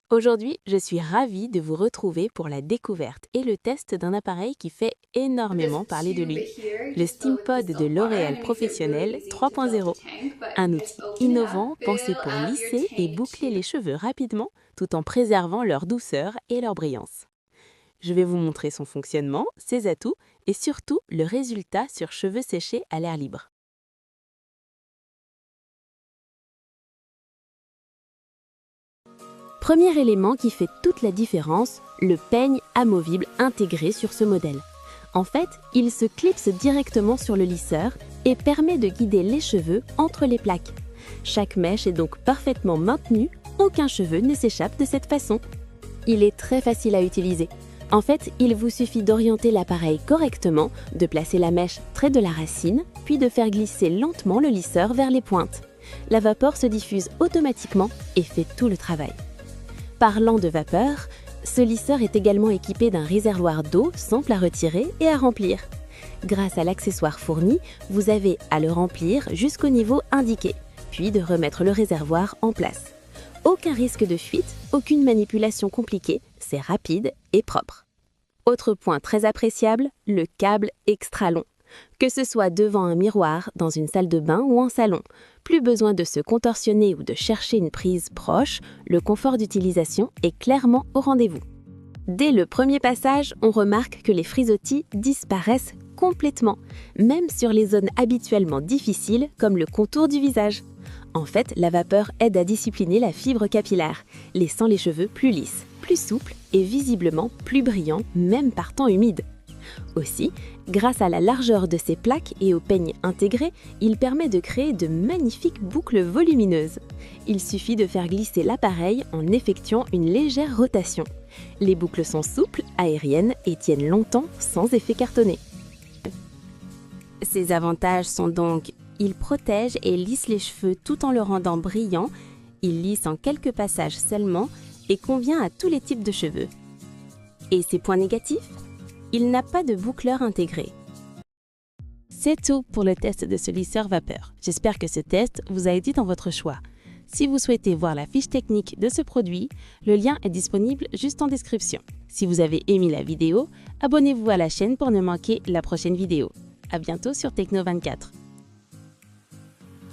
Aujourd'hui, je suis ravie de vous retrouver pour la découverte et le test d'un appareil qui fait énormément parler de lui, le SteamPod de L'Oréal Professionnel 3.0. Un outil innovant pensé pour lisser et boucler les cheveux rapidement tout en préservant leur douceur et leur brillance. Je vais vous montrer son fonctionnement, ses atouts et surtout le résultat sur cheveux séchés à l'air libre. Premier élément qui fait toute la différence, le peigne amovible intégré sur ce modèle. En fait, il se clipse directement sur le lisseur et permet de guider les cheveux entre les plaques. Chaque mèche est donc parfaitement maintenue, aucun cheveu ne s'échappe de cette façon. Il est très facile à utiliser. En fait, il vous suffit d'orienter l'appareil correctement, de placer la mèche près de la racine, puis de faire glisser lentement le lisseur vers les pointes. La vapeur se diffuse automatiquement et fait tout le travail. Parlant de vapeur, ce lisseur est également équipé d'un réservoir d'eau simple à retirer et à remplir. Grâce à l'accessoire fourni, vous avez à le remplir jusqu'au niveau indiqué, puis de remettre le réservoir en place. Aucun risque de fuite, aucune manipulation compliquée, c'est rapide et propre. Autre point très appréciable, le câble extra long. Que ce soit devant un miroir, dans une salle de bain ou en salon, plus besoin de se contorsionner ou de chercher une prise proche, le confort d'utilisation est clairement au rendez-vous. Dès le premier passage, on remarque que les frisottis disparaissent complètement, même sur les zones habituellement difficiles comme le contour du visage. En fait, la vapeur aide à discipliner la fibre capillaire, laissant les cheveux plus lisses, plus souples et visiblement plus brillants, même par temps humide. Aussi, grâce à la largeur de ses plaques et au peigne intégré, il permet de créer de magnifiques boucles volumineuses. Il suffit de faire glisser l'appareil en effectuant une légère rotation. Les boucles sont souples, aériennes et tiennent longtemps sans effet cartonné. Ses avantages sont donc: il protège et lisse les cheveux tout en le rendant brillant, il lisse en quelques passages seulement et convient à tous les types de cheveux. Et ses points négatifs ? Il n'a pas de boucleur intégré. C'est tout pour le test de ce lisseur vapeur. J'espère que ce test vous a aidé dans votre choix. Si vous souhaitez voir la fiche technique de ce produit, le lien est disponible juste en description. Si vous avez aimé la vidéo, abonnez-vous à la chaîne pour ne manquer la prochaine vidéo. À bientôt sur Techno24.